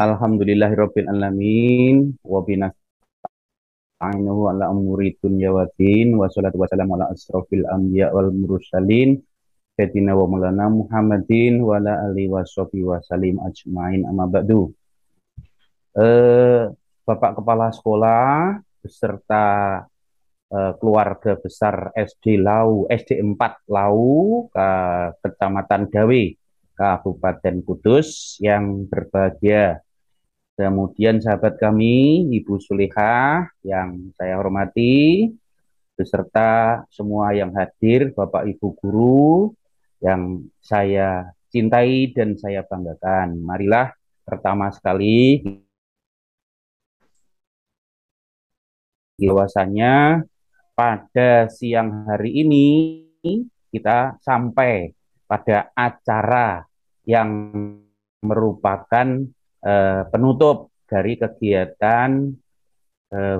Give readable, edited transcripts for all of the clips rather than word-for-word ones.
Alhamdulillahirabbil alamin wa binasta'inu ala umuri dunya waddin wassalatu wassalamu ala asrofil anbiya wal mursalin sayyidina wa maulana Muhammadin wa ala alihi washabihi wasallim ajmain amma ba'du. eh Bapak Kepala Sekolah beserta keluarga besar SD Lau, SD 4 Lau, Kecamatan Dawe, Kabupaten Kudus yang berbahagia. Kemudian sahabat kami, Ibu Sulihah yang saya hormati, beserta semua yang hadir, Bapak Ibu guru yang saya cintai dan saya banggakan. Marilah pertama sekali bahwasanya pada siang hari ini kita sampai pada acara yang merupakan penutup dari kegiatan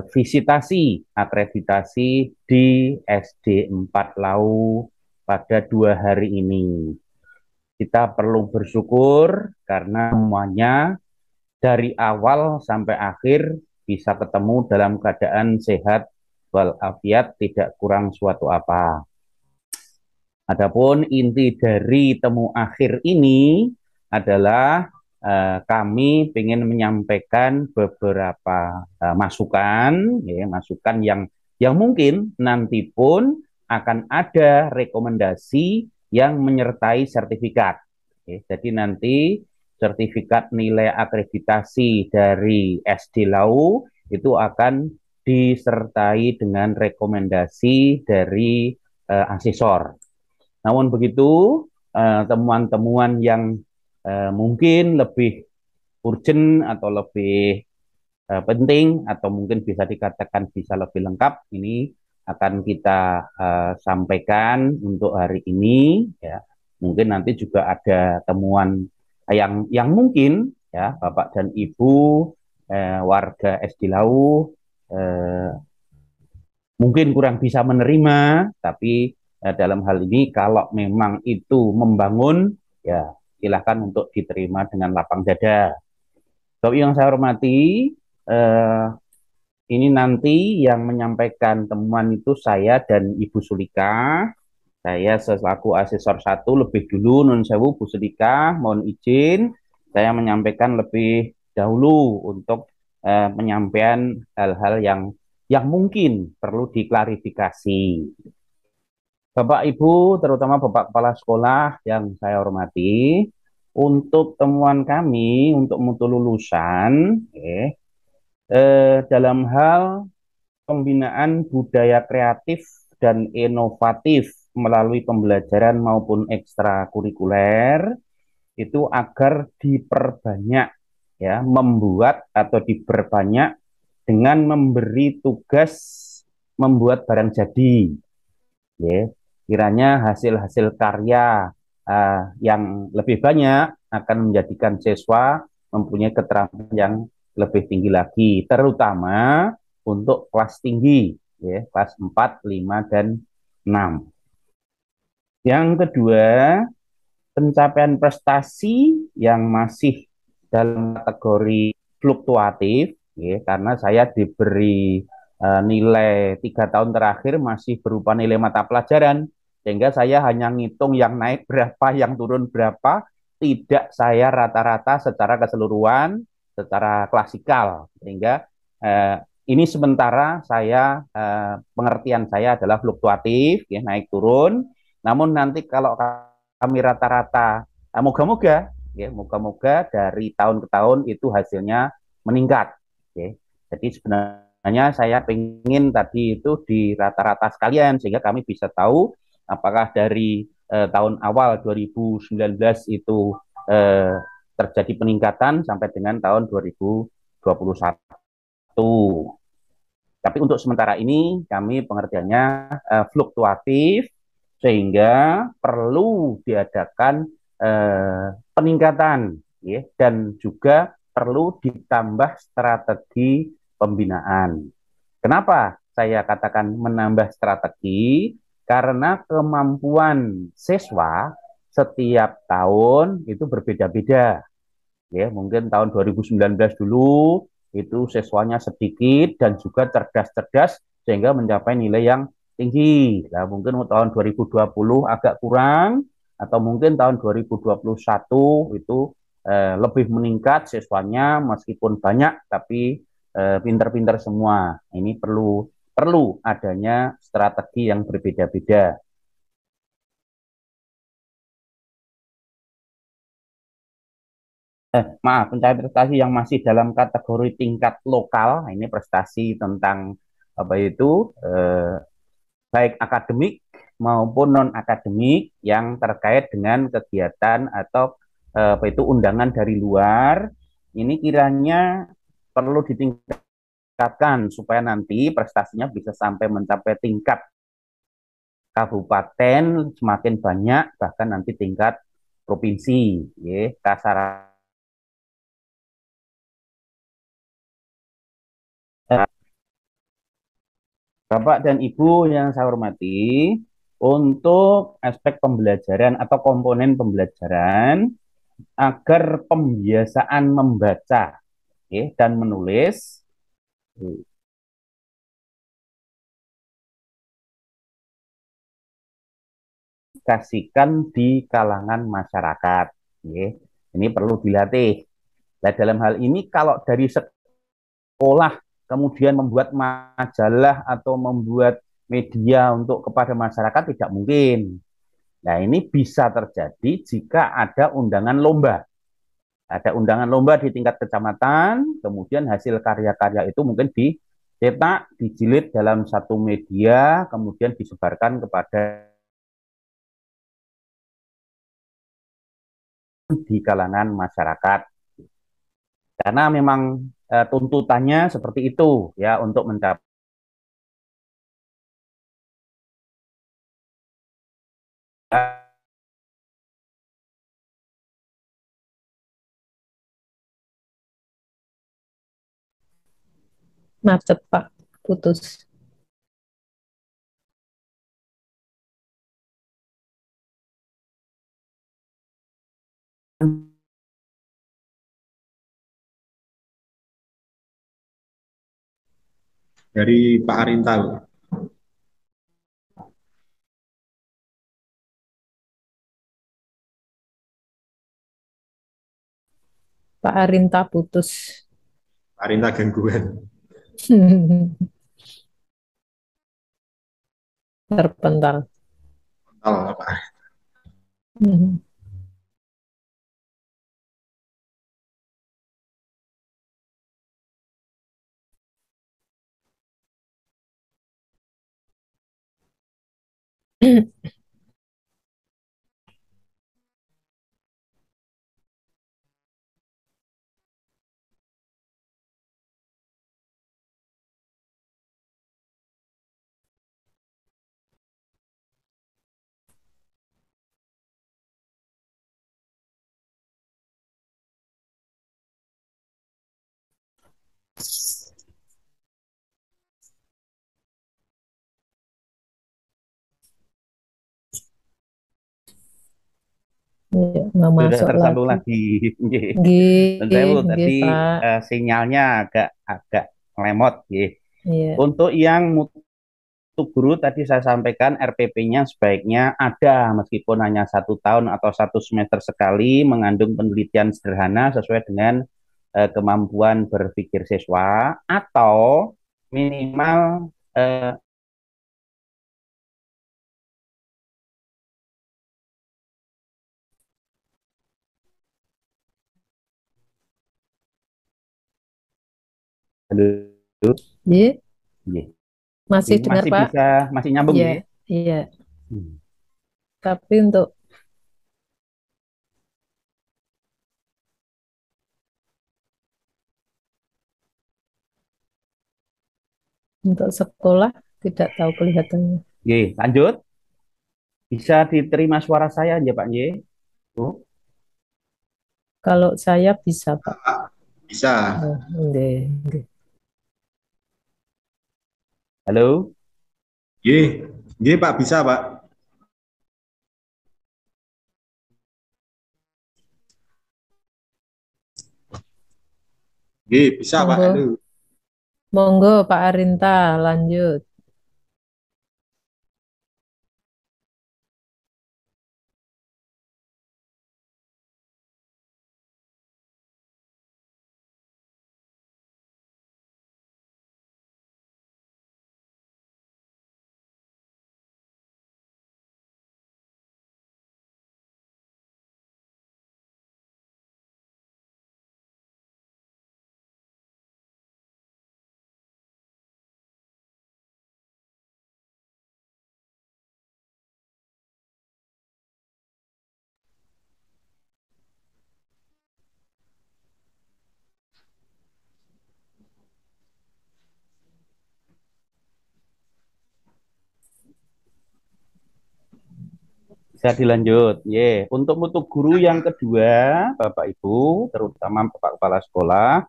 visitasi akreditasi di SD 4 Lau pada 2 hari ini. Kita perlu bersyukur karena semuanya dari awal sampai akhir bisa ketemu dalam keadaan sehat walafiat, tidak kurang suatu apa. Adapun inti dari temu akhir ini adalah kami ingin menyampaikan beberapa masukan, ya, masukan yang mungkin nanti pun akan ada rekomendasi yang menyertai sertifikat. Ya, jadi nanti sertifikat nilai akreditasi dari SD Lau itu akan disertai dengan rekomendasi dari asesor. Namun begitu, temuan-temuan yang mungkin lebih urgent atau lebih penting atau mungkin bisa dikatakan bisa lebih lengkap ini akan kita sampaikan untuk hari ini ya. Mungkin nanti juga ada temuan yang mungkin ya Bapak dan Ibu warga SD Lau eh, mungkin kurang bisa menerima, tapi dalam hal ini kalau memang itu membangun, ya silahkan untuk diterima dengan lapang dada. Tapi yang saya hormati, eh, ini nanti yang menyampaikan temuan itu saya dan Ibu Sulika. Saya selaku asesor satu lebih dulu, Nun Sewu, Bu Sulika, mohon izin saya menyampaikan lebih dahulu untuk penyampaian hal-hal yang mungkin perlu diklarifikasi. Bapak Ibu, terutama Bapak Kepala Sekolah yang saya hormati, untuk temuan kami untuk mutu lulusan, dalam hal pembinaan budaya kreatif dan inovatif melalui pembelajaran maupun ekstrakurikuler itu agar diperbanyak, ya, membuat atau diperbanyak dengan memberi tugas membuat barang jadi, ya. Kiranya hasil-hasil karya yang lebih banyak akan menjadikan siswa mempunyai keterampilan yang lebih tinggi lagi, terutama untuk kelas tinggi, ya, kelas 4, 5, dan 6. Yang kedua, pencapaian prestasi yang masih dalam kategori fluktuatif, ya, karena saya diberi nilai 3 tahun terakhir masih berupa nilai mata pelajaran, sehingga saya hanya ngitung yang naik berapa, yang turun berapa, tidak saya rata-rata secara keseluruhan, secara klasikal, sehingga eh, ini sementara saya pengertian saya adalah fluktuatif, ya, naik turun. Namun nanti kalau kami rata-rata, moga-moga, ya, moga-moga dari tahun ke tahun itu hasilnya meningkat. Ya. Jadi sebenarnya saya ingin tadi itu di rata-rata sekalian sehingga kami bisa tahu apakah dari tahun awal 2019 itu eh, terjadi peningkatan sampai dengan tahun 2021. Tapi untuk sementara ini kami pengertiannya fluktuatif sehingga perlu diadakan peningkatan, ya, dan juga perlu ditambah strategi pembinaan. Kenapa saya katakan menambah strategi? Karena kemampuan siswa setiap tahun itu berbeda-beda. ya mungkin tahun 2019 dulu itu siswanya sedikit dan juga cerdas-cerdas sehingga mencapai nilai yang tinggi. Nah, mungkin tahun 2020 agak kurang atau mungkin tahun 2021 itu lebih meningkat siswanya meskipun banyak tapi pinter-pinter semua. Ini perlu perlu adanya strategi yang berbeda-beda. Maaf, pencapaian prestasi yang masih dalam kategori tingkat lokal, nah ini prestasi tentang apa itu baik akademik maupun non akademik yang terkait dengan kegiatan atau apa itu undangan dari luar. Ini kiranya perlu ditingkatkan supaya nanti prestasinya bisa sampai mencapai tingkat kabupaten semakin banyak bahkan nanti tingkat provinsi, ya kasar. Bapak dan Ibu yang saya hormati, untuk aspek pembelajaran atau komponen pembelajaran agar pembiasaan membaca, ya, dan menulis kasihkan di kalangan masyarakat. Ya. Ini perlu dilatih. Nah, dalam hal ini kalau dari sekolah kemudian membuat majalah atau membuat media untuk kepada masyarakat tidak mungkin. Nah, ini bisa terjadi jika ada undangan lomba. Ada undangan lomba di tingkat kecamatan, kemudian hasil karya-karya itu mungkin dicetak, dijilid dalam satu media, kemudian disebarkan kepada di kalangan masyarakat. Karena memang tuntutannya seperti itu ya untuk mencapai. Macet, Pak. Putus. Dari Pak Arinta. Pak Arinta putus. Pak Arinta gangguan. Terpental. Oh, Pak. Iya, nggak Sudah masuk tersambung lagi. lagi. Dan saya Nggih, nggih, tadi Pak. sinyalnya agak agak lemot. Iya. Untuk yang mutu guru tadi saya sampaikan RPP-nya sebaiknya ada meskipun hanya 1 tahun atau 1 semester sekali mengandung penelitian sederhana sesuai dengan kemampuan berpikir siswa atau minimal Iya, masih dengar, masih Pak? bisa masih nyambung Iya, ya. iya. Hmm. Tapi untuk sekolah tidak tahu kelihatannya. Lanjut. Bisa diterima suara saya ya Pak Y? Tuh. Kalau saya bisa, Pak. Bisa. Oh, nggih, nggih. Halo? Ye, ye Pak, bisa Pak. Bisa Pak. Monggo, Halo. monggo Pak Arinta, lanjut. Bisa dilanjut. Untuk mutu guru yang kedua, Bapak Ibu, terutama Bapak Kepala Sekolah,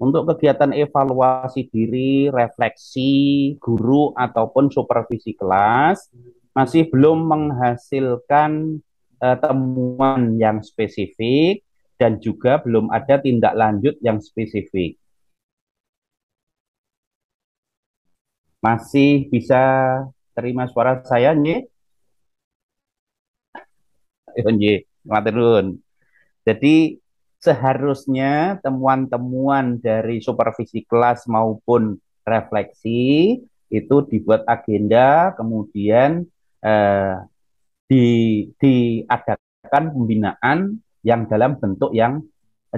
untuk kegiatan evaluasi diri, refleksi guru ataupun supervisi kelas masih belum menghasilkan temuan yang spesifik dan juga belum ada tindak lanjut yang spesifik. Masih bisa terima suara saya, Nyi? Nyi, maturun. Jadi seharusnya temuan-temuan dari supervisi kelas maupun refleksi itu dibuat agenda, kemudian eh, di, diadakan pembinaan yang dalam bentuk yang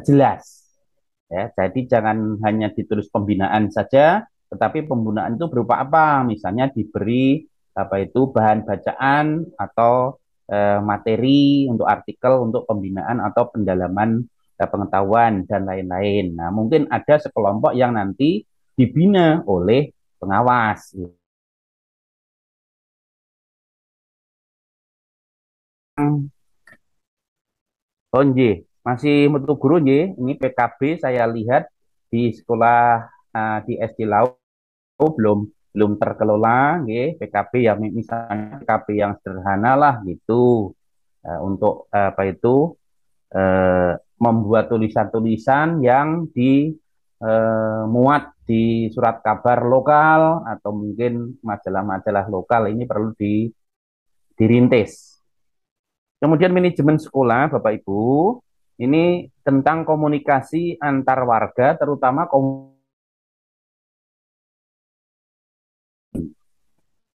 jelas. Ya, jadi jangan hanya ditulis pembinaan saja, tetapi pembinaan itu berupa apa? Misalnya diberi apa itu bahan bacaan atau materi untuk artikel untuk pembinaan atau pendalaman pengetahuan dan lain-lain. Nah, mungkin ada sekelompok yang nanti dibina oleh pengawas. Oh, nggih. Masih metu guru nggih. Ini PKB saya lihat di sekolah di SD Lau belum belum terkelola nggih. PKB yang misalnya PKB yang sederhana lah gitu. Untuk apa itu membuat tulisan-tulisan yang dimuat di surat kabar lokal atau mungkin majalah-majalah lokal ini perlu dirintis. Kemudian manajemen sekolah, Bapak Ibu, ini tentang komunikasi antar warga, terutama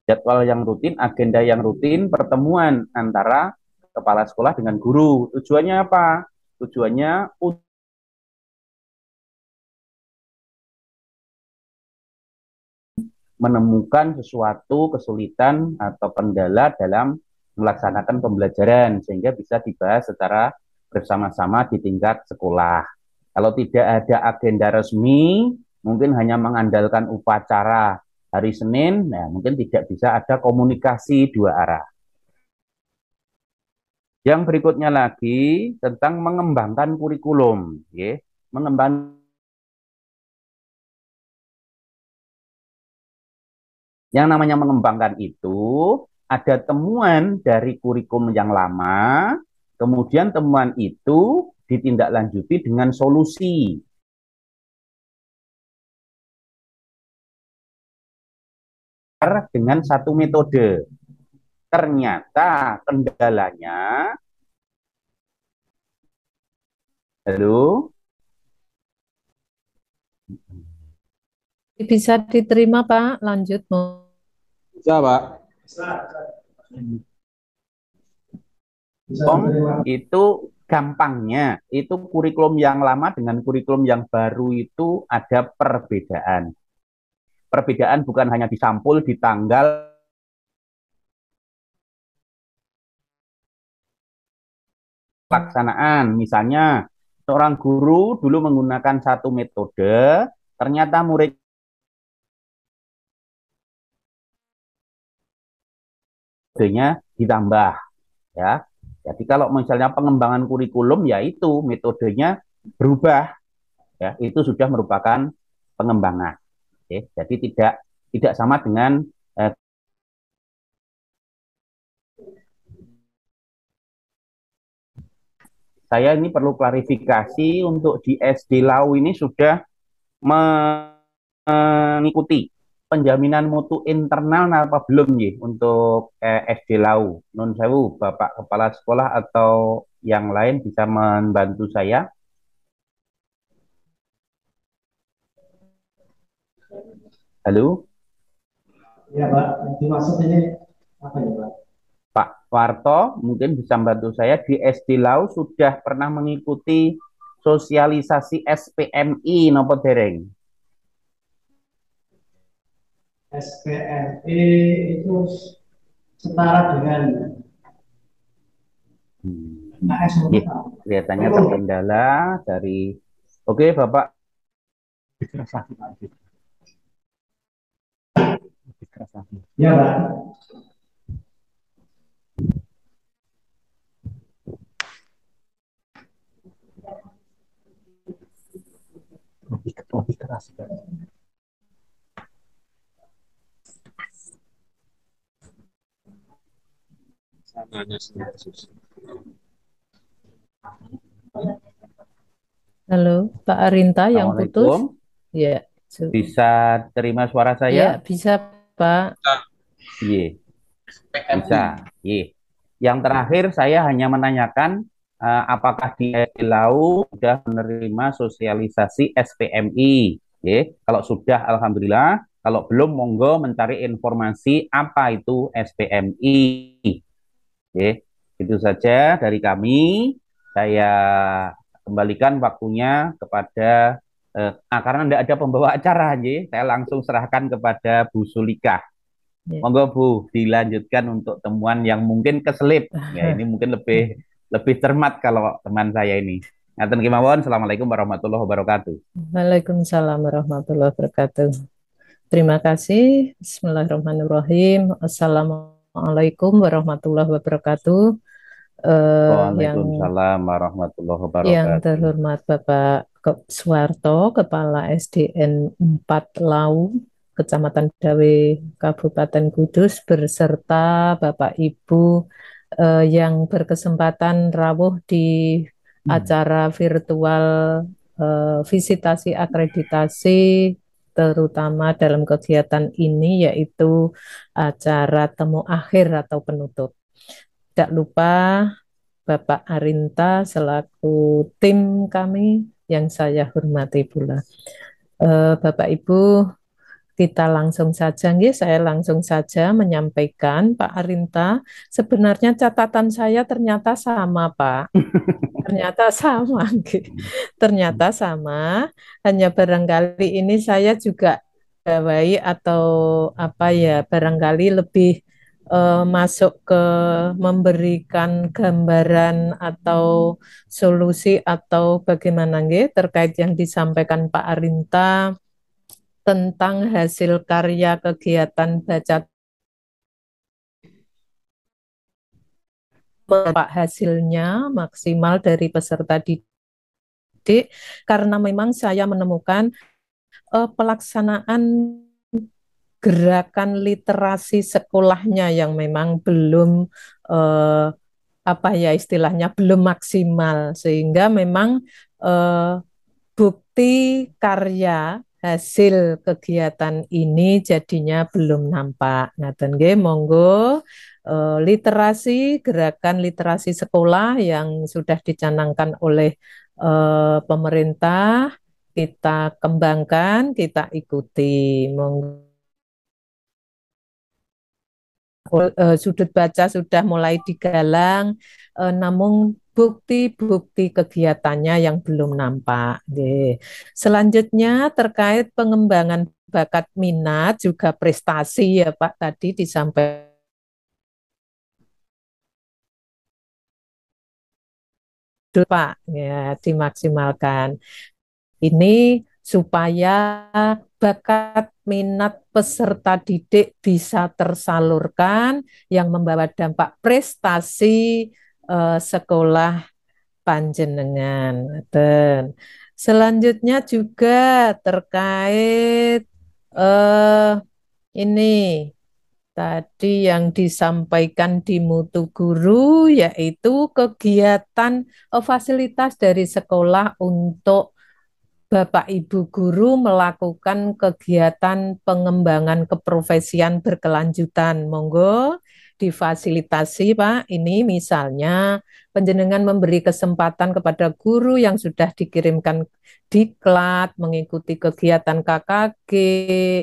jadwal yang rutin, agenda yang rutin, pertemuan antara kepala sekolah dengan guru. Tujuannya apa? Tujuannya untuk menemukan sesuatu kesulitan atau kendala dalam melaksanakan pembelajaran sehingga bisa dibahas secara bersama-sama di tingkat sekolah. Kalau tidak ada agenda resmi, mungkin hanya mengandalkan upacara hari Senin, nah mungkin tidak bisa ada komunikasi dua arah. Yang berikutnya lagi tentang mengembangkan kurikulum, ya. Mengembangkan yang namanya mengembangkan itu ada temuan dari kurikulum yang lama, kemudian temuan itu ditindaklanjuti dengan solusi dengan satu metode. Ternyata kendalanya, halo, Bisa diterima Pak, lanjut. Bisa Pak. itu gampangnya, itu kurikulum yang lama dengan kurikulum yang baru itu ada perbedaan. Perbedaan bukan hanya di sampul, di tanggal, pelaksanaan. Misalnya, seorang guru dulu menggunakan satu metode, ternyata metodenya ditambah. Ya, jadi kalau misalnya pengembangan kurikulum, ya itu metodenya berubah. Ya, itu sudah merupakan pengembangan. Oke, jadi tidak sama dengan saya ini perlu klarifikasi untuk di SD Lau ini sudah mengikuti penjaminan mutu internal apa belum nih untuk SD Lau? Nun sewu, Bapak Kepala Sekolah atau yang lain bisa membantu saya? Halo, Ya, Pak. Yang dimaksud ini apa ya, Pak? Pak Warto, mungkin bisa membantu saya di SD Lau sudah pernah mengikuti sosialisasi SPMI nopo dereng? SPMI itu setara dengan AS Iya, Murta. kelihatannya terkendala dari. Oke, Bapak. Ya, Pak. Lebih keras. Halo, Pak Arinta yang putus? Assalamualaikum. Ya, Bisa terima suara ya saya? bisa Pak. Iya, bisa. Iya. Yang terakhir saya hanya menanyakan apakah di Lau sudah menerima sosialisasi SPMI? Oke, kalau sudah, alhamdulillah. Kalau belum, monggo mencari informasi apa itu SPMI. Oke, itu saja dari kami. Saya kembalikan waktunya kepada karena tidak ada pembawa acara, saya langsung serahkan kepada Bu Sulika. Ya. Monggo Bu, dilanjutkan untuk temuan yang mungkin keselip. Ya, ini mungkin lebih lebih cermat kalau teman saya ini. Ngaten kemawon, Assalamualaikum warahmatullahi wabarakatuh. Waalaikumsalam warahmatullahi wabarakatuh. Terima kasih. Bismillahirrahmanirrahim. Assalamualaikum warahmatullahi wabarakatuh. Yang Waalaikumsalam warahmatullahi Yang wabarakatuh. terhormat Bapak Suwarto, Kepala SDN 4 Lau, Kecamatan Dawe, Kabupaten Kudus, beserta Bapak Ibu yang berkesempatan rawuh di acara virtual visitasi akreditasi, terutama dalam kegiatan ini, yaitu acara temu akhir atau penutup. Tidak lupa Bapak Arinta selaku tim kami yang saya hormati pula. Bapak Ibu, kita langsung saja, nggih, saya langsung saja menyampaikan Pak Arinta, sebenarnya catatan saya ternyata sama, Pak. Ternyata sama, nggih. Ternyata sama, hanya barangkali ini saya juga gawai atau apa ya, barangkali lebih masuk ke memberikan gambaran atau solusi atau bagaimana nggih terkait yang disampaikan Pak Arinta tentang hasil karya kegiatan baca Pak hasilnya maksimal dari peserta didik karena memang saya menemukan pelaksanaan gerakan literasi sekolahnya yang memang belum eh, apa ya istilahnya belum maksimal sehingga memang eh, bukti karya hasil kegiatan ini jadinya belum nampak. Ngaten nggih, monggo literasi gerakan literasi sekolah yang sudah dicanangkan oleh pemerintah kita kembangkan, kita ikuti. Monggo sudut baca sudah mulai digalang, namun bukti-bukti kegiatannya yang belum nampak. Selanjutnya terkait pengembangan bakat minat juga prestasi ya Pak tadi disampaikan Pak ya dimaksimalkan. Ini supaya bakat minat peserta didik bisa tersalurkan yang membawa dampak prestasi sekolah panjenengan. Dan selanjutnya juga terkait eh, ini tadi yang disampaikan di Mutu Guru yaitu kegiatan fasilitas dari sekolah untuk Bapak Ibu guru melakukan kegiatan pengembangan keprofesian berkelanjutan. Monggo difasilitasi, Pak. Ini misalnya penjenengan memberi kesempatan kepada guru yang sudah dikirimkan diklat, mengikuti kegiatan KKG,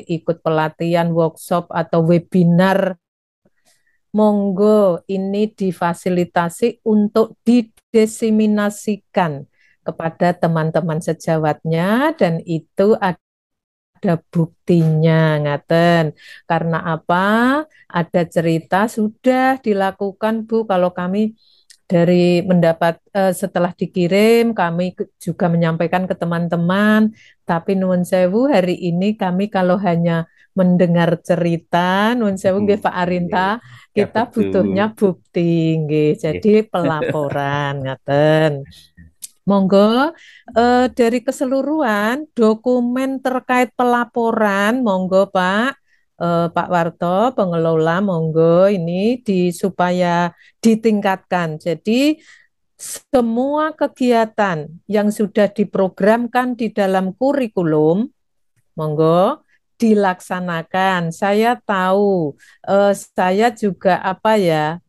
ikut pelatihan, workshop, atau webinar. Monggo ini difasilitasi untuk didesiminasikan kepada teman-teman sejawatnya dan itu ada buktinya, ngaten. Karena apa? Ada cerita sudah dilakukan, Bu. Kalau kami dari mendapat setelah dikirim, kami juga menyampaikan ke teman-teman. Tapi nuwun sewu hari ini kami kalau hanya mendengar cerita, nuwun sewu nggih Pak Arinta, Ya kita butuhnya betul. bukti, nggih. Ya. Jadi pelaporan, ngaten. Monggo dari keseluruhan dokumen terkait pelaporan, monggo Pak, Pak Warto, pengelola, monggo ini supaya ditingkatkan. Jadi semua kegiatan yang sudah diprogramkan di dalam kurikulum, monggo dilaksanakan. Saya tahu, saya juga apa ya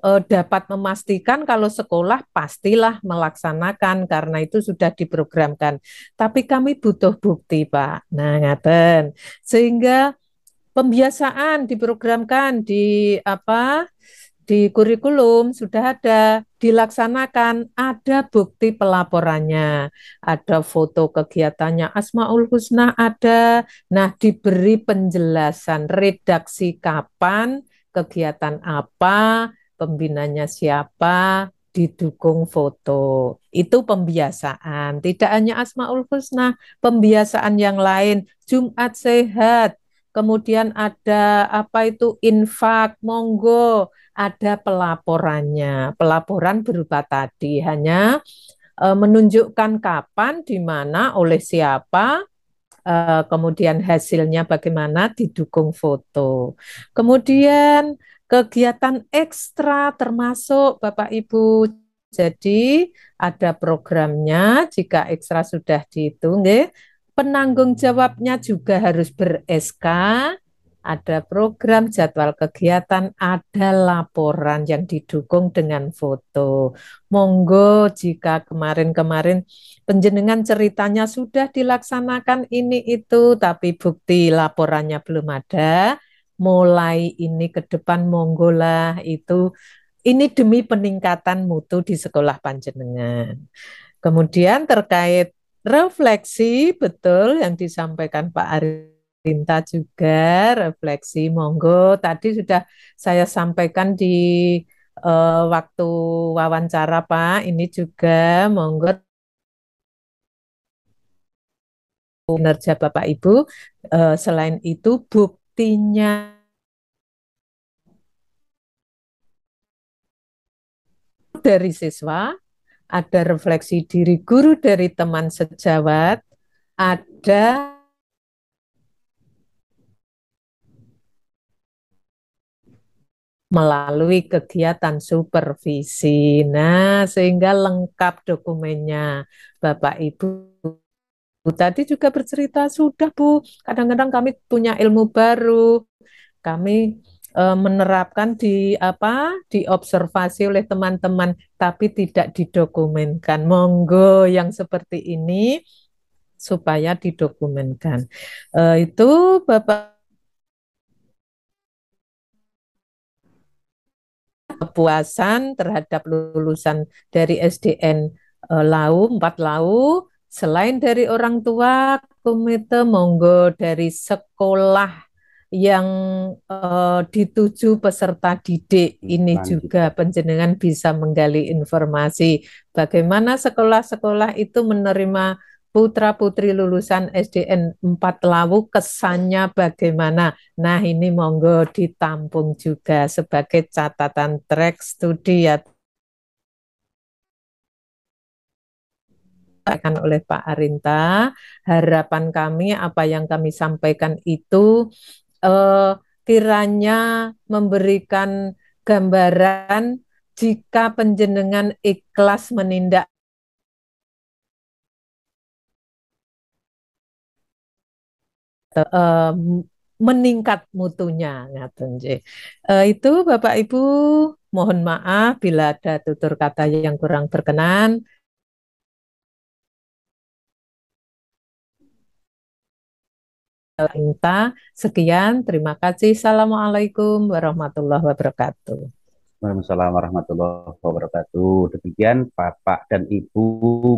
dapat memastikan kalau sekolah pastilah melaksanakan karena itu sudah diprogramkan. Tapi kami butuh bukti, Pak. Nah, ngaten. Sehingga pembiasaan diprogramkan di apa? Di kurikulum sudah ada, dilaksanakan, ada bukti pelaporannya, ada foto kegiatannya, Asmaul Husna ada, nah diberi penjelasan redaksi kapan, kegiatan apa, pembinanya siapa, didukung foto. Itu pembiasaan, tidak hanya Asmaul Husna, pembiasaan yang lain, Jumat Sehat, kemudian ada apa itu infak, monggo, ada pelaporannya. Pelaporan berupa tadi hanya menunjukkan kapan, di mana, oleh siapa, kemudian hasilnya bagaimana, didukung foto. Kemudian kegiatan ekstra termasuk Bapak Ibu. Jadi ada programnya, jika ekstra sudah dihitung, penanggung jawabnya juga harus ber-SK, ada program, jadwal kegiatan, ada laporan yang didukung dengan foto. Monggo jika kemarin-kemarin penjenengan ceritanya sudah dilaksanakan ini itu, tapi bukti laporannya belum ada, mulai ini ke depan monggolah itu, ini demi peningkatan mutu di sekolah panjenengan. Kemudian terkait refleksi, betul yang disampaikan Pak Arinta juga, refleksi monggo. Tadi sudah saya sampaikan di waktu wawancara Pak, ini juga monggo kinerja Bapak Ibu. Selain itu buktinya dari siswa, ada refleksi diri guru dari teman sejawat, ada melalui kegiatan supervisi. Nah, sehingga lengkap dokumennya. Bapak Ibu tadi juga bercerita, sudah Bu, kadang-kadang kami punya ilmu baru, kami menerapkan di apa, diobservasi oleh teman-teman, tapi tidak didokumenkan. Monggo yang seperti ini supaya didokumenkan. Itu Bapak kepuasan terhadap lulusan dari SDN Lau, 4 Lau, selain dari orang tua, komite monggo dari sekolah yang dituju peserta didik ini juga penjenengan bisa menggali informasi bagaimana sekolah-sekolah itu menerima putra-putri lulusan SDN 4 Lawu, kesannya bagaimana. Nah, ini monggo ditampung juga sebagai catatan track studi ya akan oleh Pak Arinta. Harapan kami apa yang kami sampaikan itu kiranya memberikan gambaran jika penjenengan ikhlas menindak meningkat mutunya ngaten nggih. Itu Bapak Ibu, mohon maaf bila ada tutur kata yang kurang berkenan. Sekian, terima kasih. Assalamualaikum warahmatullahi wabarakatuh. Waalaikumsalam warahmatullahi wabarakatuh. Demikian Bapak dan Ibu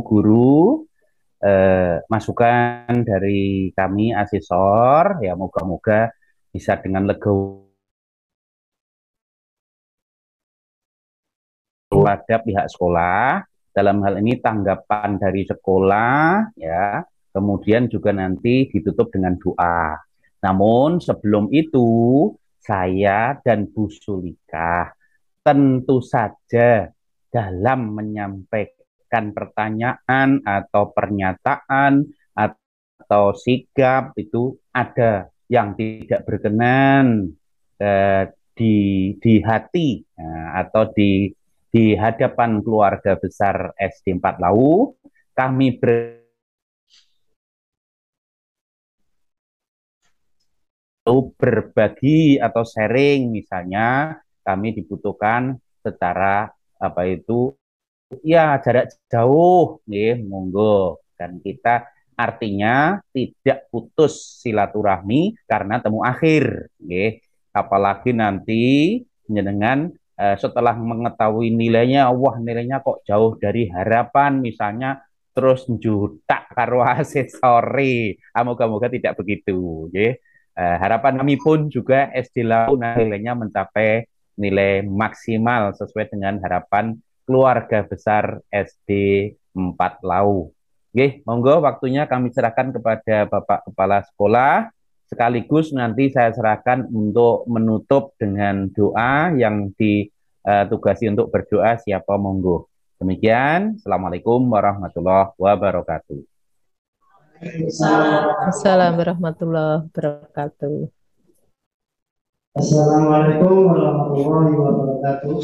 guru, masukan dari kami asesor, ya moga-moga bisa dengan legowo ada pihak sekolah, dalam hal ini tanggapan dari sekolah, ya, kemudian juga nanti ditutup dengan doa. Namun sebelum itu, saya dan Bu Sulika tentu saja dalam menyampaikan pertanyaan atau pernyataan atau sikap itu ada yang tidak berkenan di hati atau di hadapan keluarga besar SD 4 Lau, kami berbagi atau sharing, misalnya kami dibutuhkan secara apa itu ya jarak jauh, nih monggo, dan kita artinya tidak putus silaturahmi karena temu akhir, nih. Apalagi nanti dengan setelah mengetahui nilainya, wah nilainya kok jauh dari harapan, misalnya terus jutak karo asesori. Moga-moga tidak begitu, ya. Harapan kami pun juga SD Lau nilainya mencapai nilai maksimal sesuai dengan harapan keluarga besar SD 4 Lau. Oke, monggo waktunya kami serahkan kepada Bapak Kepala Sekolah. Sekaligus nanti saya serahkan untuk menutup dengan doa yang ditugasi untuk berdoa siapa monggo. Demikian, Assalamualaikum warahmatullahi wabarakatuh. Assalamualaikum warahmatullahi wabarakatuh. Assalamualaikum warahmatullahi wabarakatuh.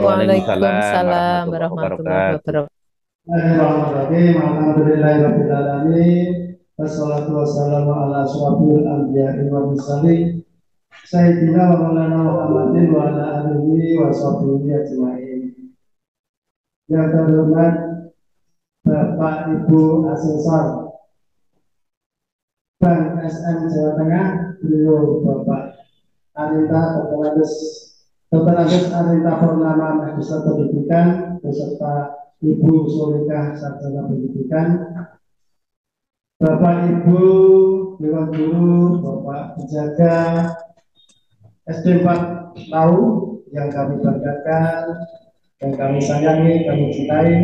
Waalaikumsalam warahmatullahi wabarakatuh. Bismillahirrahmanirrahim. Alhamdulillahirabbil alamin. Wassalatu wassalamu ala asyrofil anbiya'i wal mursalin. Sayyidina wa maulana Muhammadin wa ala alihi wa sahbihi ajmain. Yang terhormat Bapak Ibu Asesor Bank SM Jawa Tengah, beliau Bapak Arita Dr. Agus Arita Purnama Magister Pendidikan beserta Ibu Sulika Sarjana Pendidikan, Bapak Ibu Dewan Guru, Bapak Penjaga SD 4 Lau yang kami banggakan, yang kami sayangi, kami cintai.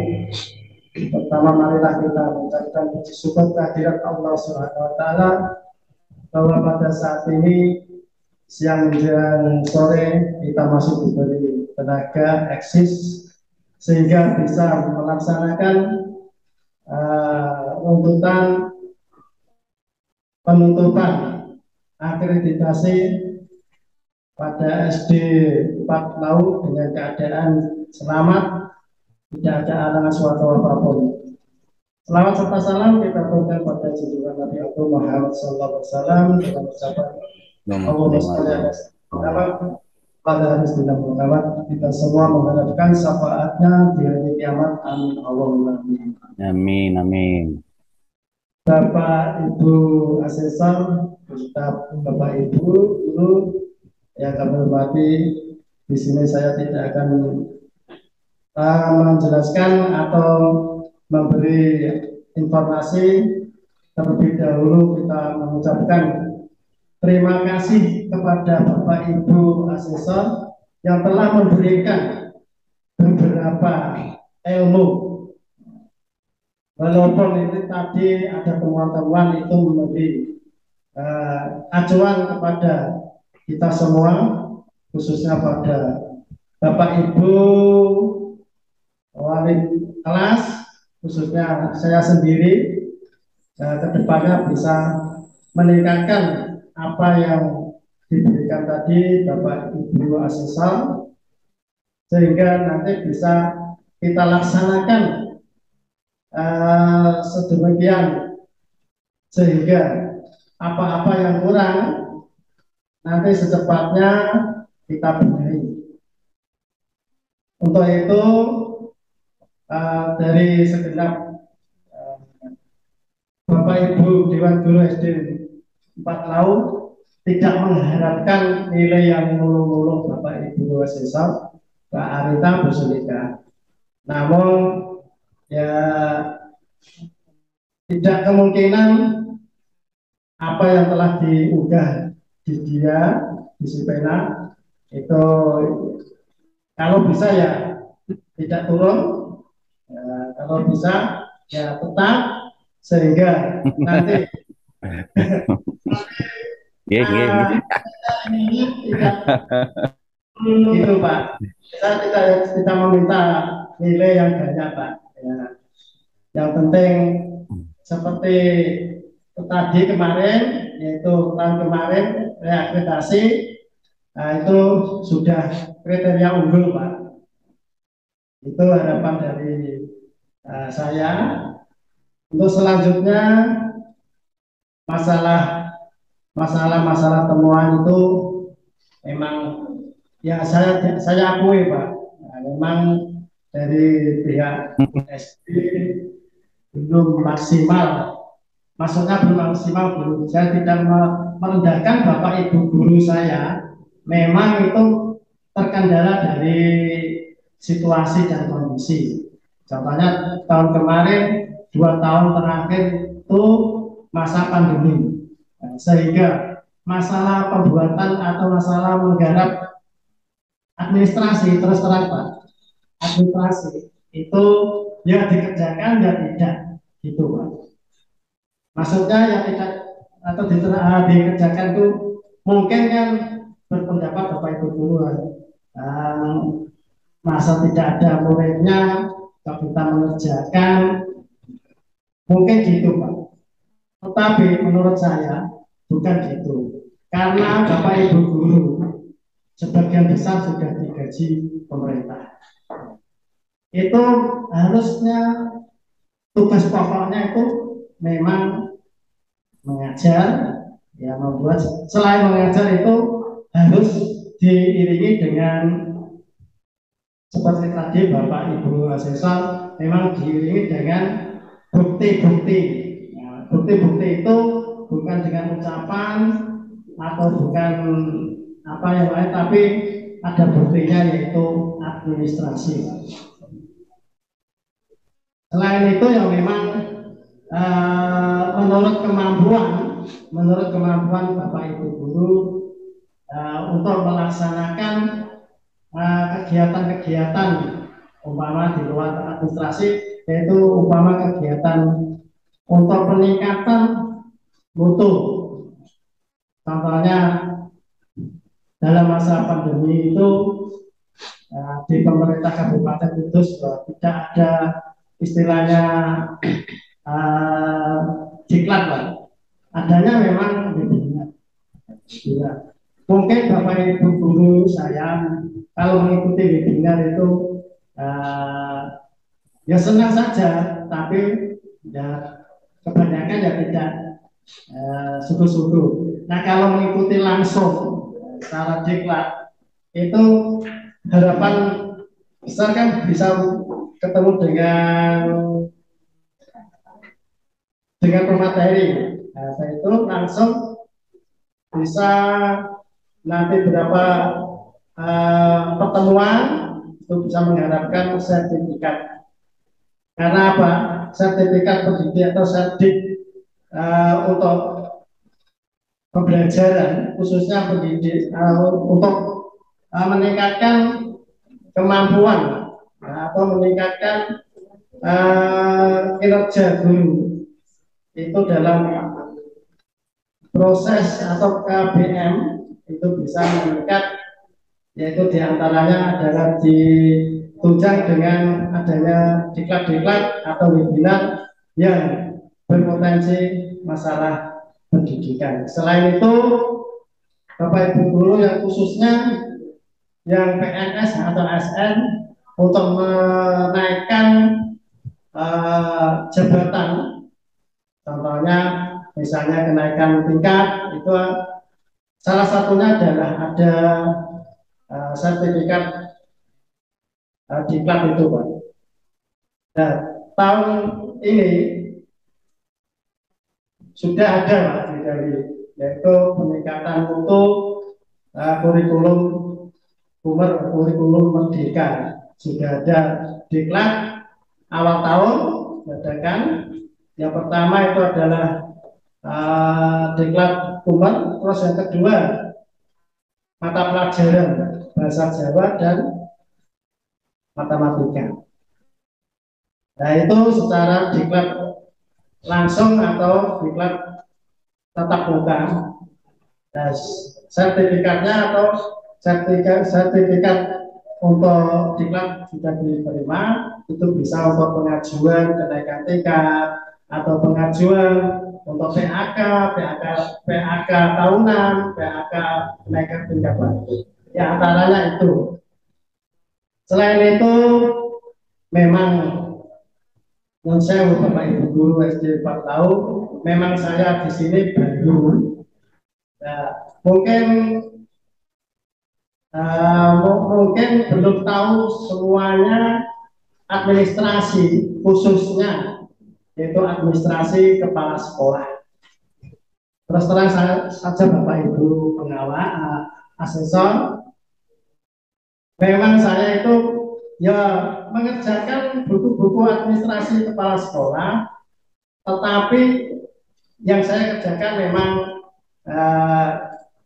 Pertama, marilah kita mengucapkan puji syukur kehadirat Allah Subhanahu wa Ta'ala bahwa pada saat ini siang menjelang sore kita masih diberi tenaga eksis sehingga bisa melaksanakan penuntutan akreditasi pada SD 4 Lau dengan keadaan selamat, tidak ada halangan suatu apapun. Selawat serta salam kita berikan pada junjungan Nabi Muhammad SAW dengan ucapan Allahumma sholli ala sayyidina pada hari Senin Muhammad. Kita semua mengharapkan syafaatnya di hari kiamat. Amin Allahumma amin. Amin amin. Bapak Ibu Asesor, Bapak Ibu Guru yang kami hormati, di sini saya tidak akan menjelaskan atau memberi informasi. Terlebih dahulu kita mengucapkan terima kasih kepada Bapak Ibu Asesor yang telah memberikan beberapa ilmu. Walaupun ini tadi ada temuan-temuan itu memberi acuan kepada kita semua, khususnya pada Bapak Ibu wali kelas, khususnya saya sendiri, kedepannya bisa meningkatkan apa yang diberikan tadi Bapak Ibu Asesor, sehingga nanti bisa kita laksanakan sedemikian sehingga apa-apa yang kurang nanti secepatnya kita benahi. Untuk itu dari segenap Bapak Ibu Dewan Guru SD 4 Lau tidak mengharapkan nilai yang muluk-muluk Bapak Ibu siswa Pak Arita Bu Sulika. Namun ya tidak kemungkinan apa yang telah diunggah di dia di Sipena itu kalau bisa ya tidak turun, ya, kalau bisa ya tetap sehingga nanti ini tidak itu Pak. Saya tidak meminta nilai yang banyak Pak. Ya. Yang penting seperti tadi kemarin, yaitu tahun kemarin reakreditasi, nah itu sudah kriteria unggul Pak. Itu harapan dari saya. Untuk selanjutnya masalah temuan itu memang ya saya akui Pak. Nah, memang dari pihak SD belum maksimal, maksudnya belum maksimal belum. Saya tidak merendahkan Bapak Ibu guru saya, memang itu terkendala dari situasi dan kondisi. Contohnya tahun kemarin 2 tahun terakhir itu masa pandemi, sehingga masalah pembuatan atau masalah menggarap administrasi terus terang Pak, administrasi itu ya dikerjakan ya tidak gitu Pak. Maksudnya yang tidak atau dikerjakan itu mungkin kan berpendapat Bapak Ibu guru masa tidak ada muridnya kita mengerjakan mungkin gitu Pak. Tetapi menurut saya bukan gitu, karena Bapak Ibu guru sebagian besar sudah digaji pemerintah. Itu harusnya tugas pokoknya itu memang mengajar, ya membuat. Selain mengajar itu harus diiringi dengan seperti tadi Bapak Ibu siswa memang diiringi dengan bukti-bukti. Nah, bukti-bukti itu bukan dengan ucapan atau bukan apa yang lain, tapi ada buktinya yaitu administrasi. Selain itu yang memang menurut kemampuan Bapak Ibu guru untuk melaksanakan kegiatan-kegiatan umpama di luar administrasi, yaitu umpama kegiatan untuk peningkatan mutu. Contohnya dalam masa pandemi itu di pemerintah Kabupaten Kudus tidak ada istilahnya diklat Pak. Adanya memang webinar. Mungkin Bapak Ibu guru saya kalau mengikuti webinar itu ya senang saja, tapi ya kebanyakan ya tidak sungguh-sungguh. Nah kalau mengikuti langsung secara diklat itu harapan besar kan bisa ketemu dengan pemateri. Nah, saya itu langsung bisa nanti berapa pertemuan itu bisa mengharapkan sertifikat. Karena apa? Sertifikat pendidik atau sertif untuk pembelajaran khususnya pendidik untuk meningkatkan kemampuan atau meningkatkan kinerja guru itu dalam proses atau KBM itu bisa meningkat, yaitu diantaranya adalah ditunjang dengan adanya diklat-diklat atau webinar yang berpotensi masalah pendidikan. Selain itu, Bapak Ibu guru yang khususnya yang PNS atau ASN untuk menaikkan jabatan, contohnya misalnya kenaikan tingkat itu salah satunya adalah ada sertifikat diklat itu Pak. Nah, tahun ini sudah ada Pak dari yaitu peningkatan mutu kurikulum kurikulum merdeka. Sudah ada diklat awal tahun diadakan. Yang pertama itu adalah diklat Kumer, terus yang kedua mata pelajaran bahasa Jawa dan matematika. Nah itu secara diklat langsung atau diklat tatap muka. Nah, sertifikatnya atau sertifikat untuk diklat sudah diterima, itu bisa untuk pengajuan kenaikan tingkat atau pengajuan untuk PAK tahunan, PAK kenaikan tingkat lagi. Ya antaranya itu. Selain itu, memang saya Bapak Ibu guru SD 4 tahun, memang saya di sini baru. Nah, mungkin belum tahu semuanya administrasi, khususnya yaitu administrasi kepala sekolah. Terus terang saja Bapak Ibu pengawas, asesor, memang saya itu ya mengerjakan buku-buku administrasi kepala sekolah, tetapi yang saya kerjakan memang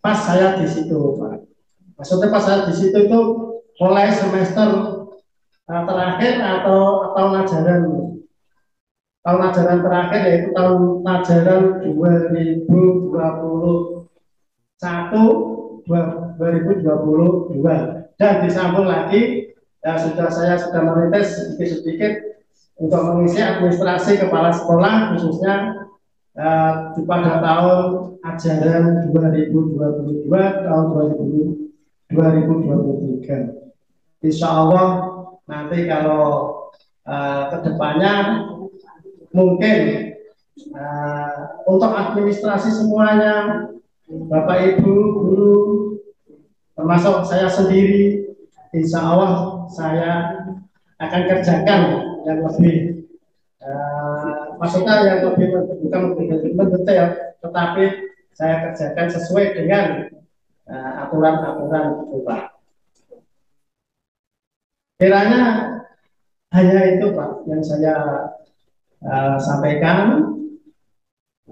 pas saya di situ Pak. Maksudnya pas saya di situ itu mulai semester terakhir atau tahun ajaran terakhir, yaitu tahun ajaran 2021-2022, dan disambung lagi ya saya sudah merintis sedikit-sedikit untuk mengisi administrasi kepala sekolah khususnya pada tahun ajaran 2022 tahun 2023. Insya Allah nanti kalau kedepannya mungkin untuk administrasi semuanya Bapak Ibu guru termasuk saya sendiri, insya Allah saya akan kerjakan yang lebih maksudnya yang lebih bukan mendetail, tetapi saya kerjakan sesuai dengan aturan-aturan itu Pak. Kiranya hanya itu Pak yang saya sampaikan.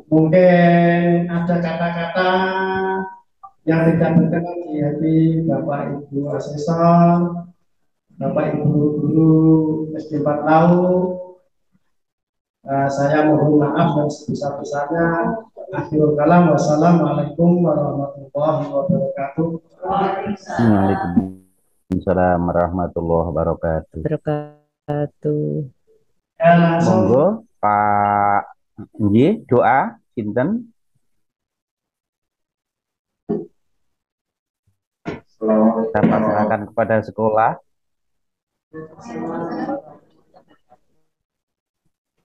Mungkin ada kata-kata yang tidak berkenan di hati Bapak Ibu asesor, Bapak Ibu guru SD 4 tahun. Saya mohon maaf dan sebesar-besarnya. Akhirul kalam, wassalamualaikum warahmatullahi wabarakatuh. Waalaikumsalam warahmatullahi wabarakatuh. Monggo Pak nggih doa sinten? Dapat serahkan kepada sekolah.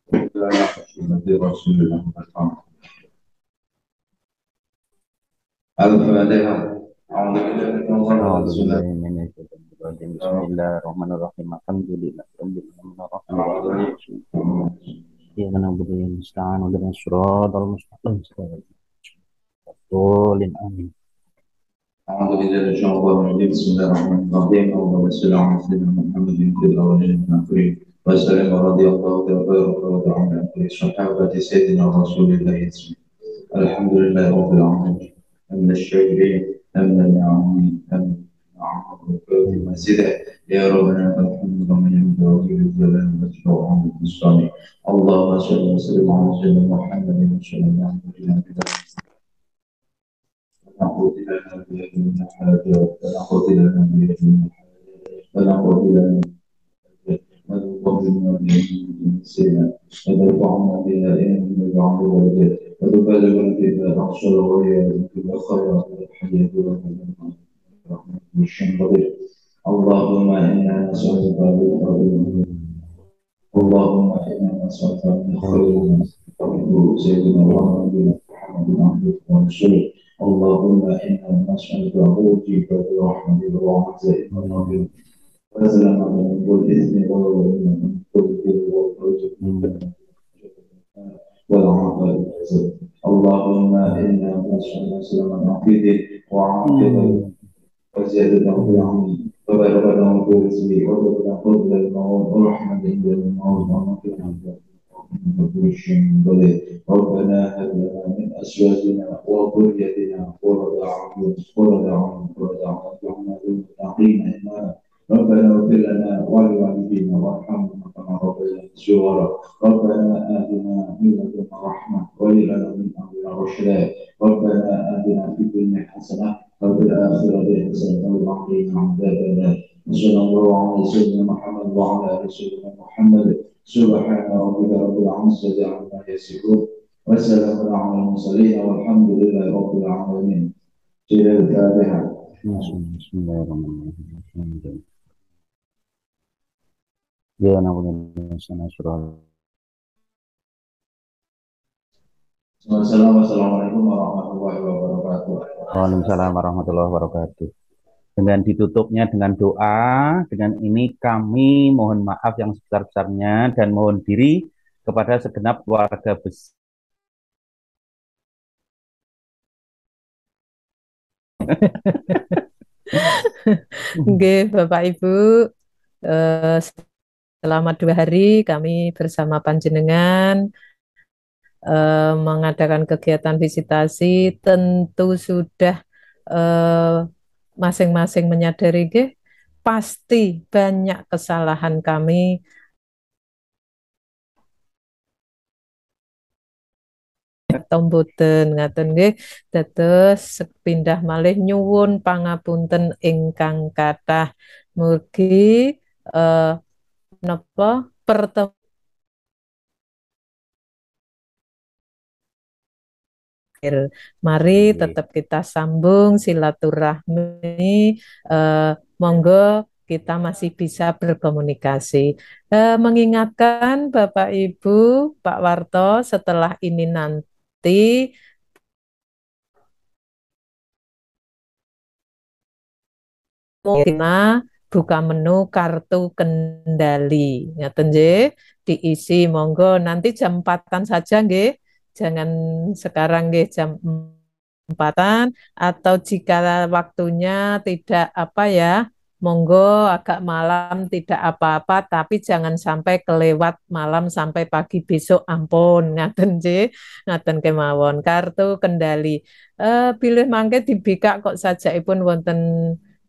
Bismillahirrahmanirrahim. Alhamdulillah. أعوذ بالله من الشيطان الرجيم بسم الله الرحمن الرحيم اللهم صل على سيدنا محمد في الأولين والآخرين وسلم رضي الله تعالى عن صحابة سيدنا رسول الله الحمد لله رب العالمين أمن الشاكرين أمن النعمين أمن النعم سيدنا يا ربنا الحمد لله يمد وجه الجلال والإكرام والمستعان اللهم صل وسلم على سيدنا محمد صلى الله عليه وسلم ونعوذ لنا بيده من الحاجات ونعوذ لنا بيده من الحاجات ونعوذ لنا ونقوم بما سينا ونرفعنا بها إن نجعل الوجه وتبلغنا بها أقصى الغاية وكل خير الحياة والرحمة والشمال اللهم إنا نسألك اللهم إنا نسألك من خير سيدنا محمد عبدك ورسولك اللهم إنا نسألك عوجك برحمتك وعزائك Amin. وسلام من كل إثم ومن كل بر والفرج والعافية اللهم إنا نسألك سلامة عقيدة وعافية وزيادة في العمل وبركة في رزقه وبركة قبل الموت ورحمة عند الموت ومغفرة من كل شيء بليغ ربنا هب لنا من أزواجنا وذريتنا قرة أعين واجعلنا للمتقين إماما ربنا اغفر لنا ولوالدينا وارحمنا كما ربيانا صغارا ربنا آتنا من لدنك رحمة وهب لنا من أمرنا رشدا ربنا آتنا في الدنيا حسنة وفي الآخرة حسنة وقنا عذاب النار وصلى الله على سيدنا محمد وعلى آل سيدنا محمد سبحان ربك رب العزة عما يصفون وسلام على المرسلين والحمد لله رب العالمين. إلى الفاتحة. Bismillahirrahmanirrahim. Ya namun sana surah. Assalamualaikum warahmatullahi wabarakatuh. Waalaikumsalam warahmatullahi wabarakatuh. Dengan ditutupnya dengan doa, dengan ini kami mohon maaf yang sebesar-besarnya dan mohon diri kepada segenap keluarga besar. Nggih, Bapak Ibu, eh, selama 2 hari kami bersama panjenengan mengadakan kegiatan visitasi, tentu sudah masing-masing menyadari nggih, pasti banyak kesalahan kami. Tomboten ngaten nggih, dados sepindah malih nyuwun pangapunten ingkang kathah. Mugi napa pertemuan mari tetap kita sambung silaturahmi, monggo kita masih bisa berkomunikasi. Mengingatkan Bapak Ibu, Pak Warto, setelah ini nanti kita buka menu kartu kendali. Ngaten nggih, diisi monggo nanti jam 4-an saja nggih. Jangan sekarang nggih jam 4-an, atau jika waktunya tidak apa ya, monggo agak malam tidak apa-apa, tapi jangan sampai kelewat malam sampai pagi besok, ampun. Ngaten nggih, ngaten kemawon kartu kendali. Pilih mangke dibikak kok sajaipun wonten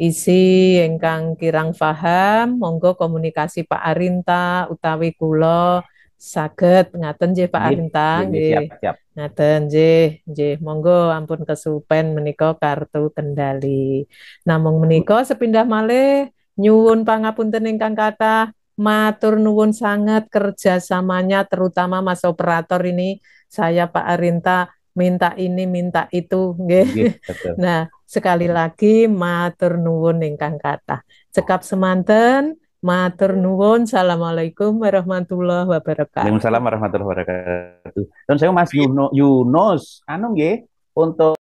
isi ingkang kirang paham, monggo komunikasi Pak Arinta utawi kula saged ngaten nggih Pak Arinta nggih. Siap. Ngaten nggih, monggo ampun kesupen menika kartu kendali. Namung menika sepindah malih nyuwun pangapunten ingkang kathah, matur nuwun sangat kerjasamanya terutama Mas Operator ini, saya Pak Arinta minta ini minta itu nggih. Nah, sekali lagi matur nuwun ingkang kathah. Cekap semanten, matur nuwun. Assalamualaikum warahmatullahi wabarakatuh. Waalaikumsalam warahmatullahi wabarakatuh. Dan saya Mas Yunus, anu nggih untuk